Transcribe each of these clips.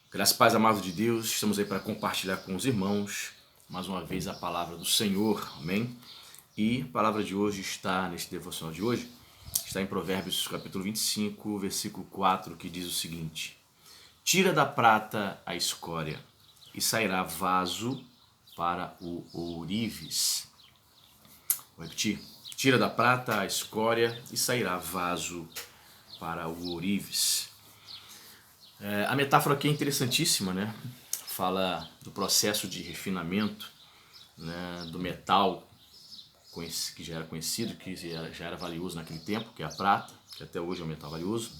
Graças e paz, amados de Deus, estamos aí para compartilhar com os irmãos, mais uma vez, a palavra do Senhor, amém? E a palavra de hoje está, neste devocional de hoje, está em Provérbios capítulo 25, versículo 4, que diz o seguinte: Tira da prata a escória, e sairá vaso para o ourives. Vou repetir: tira da prata a escória, e sairá vaso para o ourives. A metáfora aqui é interessantíssima, né? Fala do processo de refinamento, né, do metal que já era conhecido, que já era valioso naquele tempo, que é a prata, que até hoje é um metal valioso,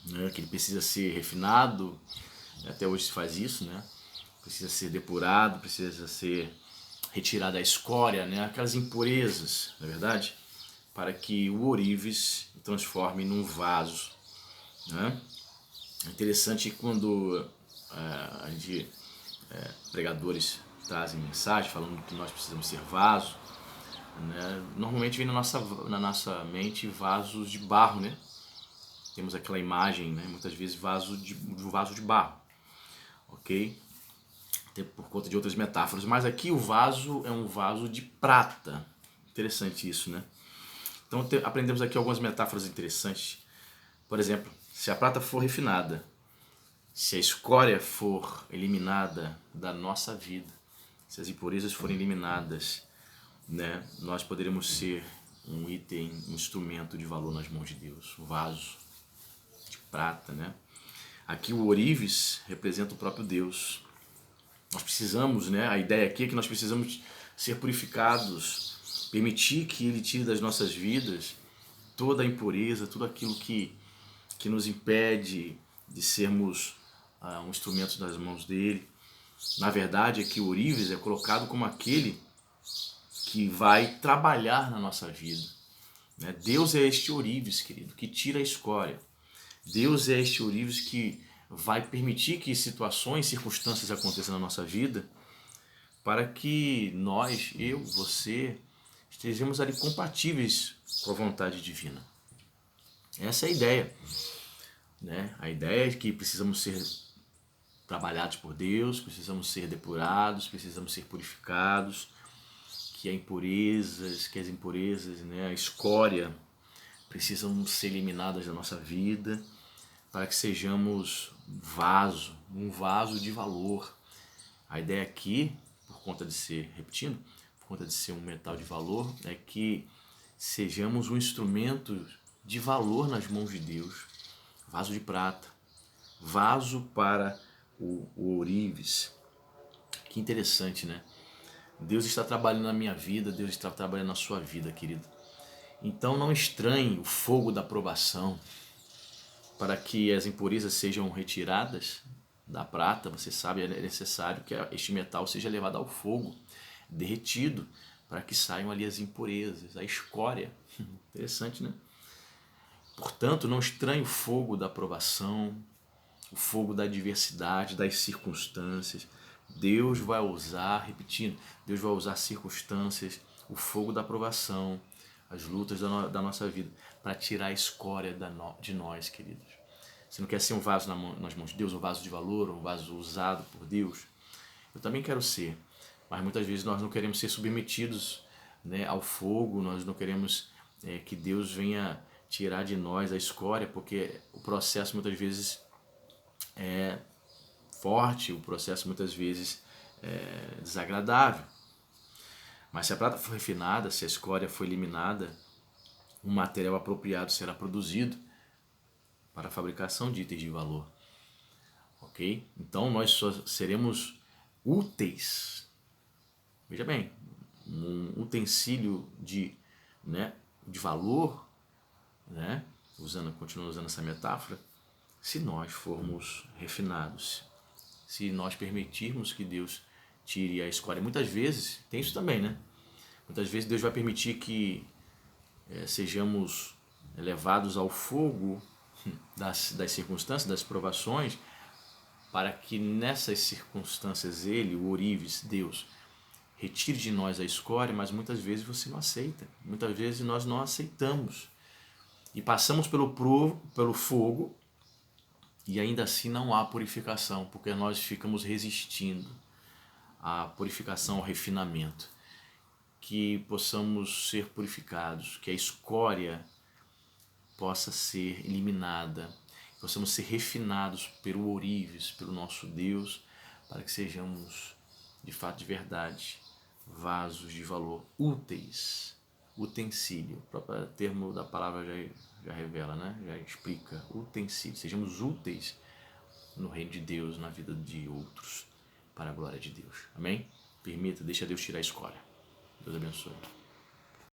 né, que ele precisa ser refinado, até hoje se faz isso, né? Precisa ser depurado, precisa ser retirada a escória, né, aquelas impurezas, na verdade, para que o ourives transforme num vaso, né? É interessante quando a gente, pregadores trazem mensagem falando que nós precisamos ser vaso, né? Normalmente vem na nossa mente vasos de barro, né? Temos aquela imagem, né? Muitas vezes de um vaso de barro, ok? Até por conta de outras metáforas, mas aqui o vaso é um vaso de prata. Interessante isso, né? Então aprendemos aqui algumas metáforas interessantes. Por exemplo, se a prata for refinada, se a escória for eliminada da nossa vida, se as impurezas forem eliminadas, né, nós poderemos ser um item, um instrumento de valor nas mãos de Deus, um vaso de prata, né? Aqui o ourives representa o próprio Deus. Nós precisamos, né? A ideia aqui é que nós precisamos ser purificados, permitir que Ele tire das nossas vidas toda a impureza, tudo aquilo que nos impede de sermos um instrumento nas mãos dele. Na verdade, é que o ourives é colocado como aquele que vai trabalhar na nossa vida, né? Deus é este ourives, querido, que tira a escória. Deus é este ourives que vai permitir que situações, circunstâncias aconteçam na nossa vida para que nós, eu, você, estejamos ali compatíveis com a vontade divina. Essa é a ideia, né? A ideia é que precisamos ser trabalhados por Deus, precisamos ser depurados, precisamos ser purificados, que as impurezas, né, a escória precisam ser eliminadas da nossa vida para que sejamos um vaso de valor. A ideia aqui, por conta de ser, repetindo, por conta de ser um metal de valor, é que sejamos um instrumento de valor nas mãos de Deus, vaso de prata, vaso para o ourives. Que interessante, né? Deus está trabalhando na minha vida, Deus está trabalhando na sua vida, querido. Então não estranhe o fogo da provação para que as impurezas sejam retiradas da prata. Você sabe, é necessário que este metal seja levado ao fogo, derretido, para que saiam ali as impurezas, a escória. Interessante, né? Portanto, não estranhe o fogo da provação, o fogo da adversidade, das circunstâncias. Deus vai usar, repetindo, Deus vai usar circunstâncias, o fogo da provação, as lutas da nossa vida, para tirar a escória de nós, queridos. Você não quer ser um vaso nas mãos de Deus, um vaso de valor, um vaso usado por Deus? Eu também quero ser, mas muitas vezes nós não queremos ser submetidos, né, ao fogo, nós não queremos que Deus venha tirar de nós a escória, porque o processo muitas vezes é forte, o processo muitas vezes é desagradável. Mas se a prata for refinada, se a escória for eliminada, um material apropriado será produzido para a fabricação de itens de valor. Ok? Então nós só seremos úteis. Veja bem, um utensílio né, de valor, né, continuando usando essa metáfora, se nós formos refinados, se nós permitirmos que Deus tire a escória. Muitas vezes, tem isso também, né? Muitas vezes Deus vai permitir que sejamos levados ao fogo das circunstâncias, das provações, para que nessas circunstâncias Ele, o ourives, Deus, retire de nós a escória, mas muitas vezes você não aceita. Muitas vezes nós não aceitamos. E passamos pelo fogo, e ainda assim não há purificação, porque nós ficamos resistindo à purificação, ao refinamento. Que possamos ser purificados, que a escória possa ser eliminada, que possamos ser refinados pelo ourives, pelo nosso Deus, para que sejamos, de fato, de verdade, vasos de valor úteis, utensílio. O próprio termo da palavra já revela, né? Já explica, utensílio. Sejamos úteis no reino de Deus, na vida de outros, para a glória de Deus. Amém? Permita, deixa Deus tirar a escória. Deus abençoe.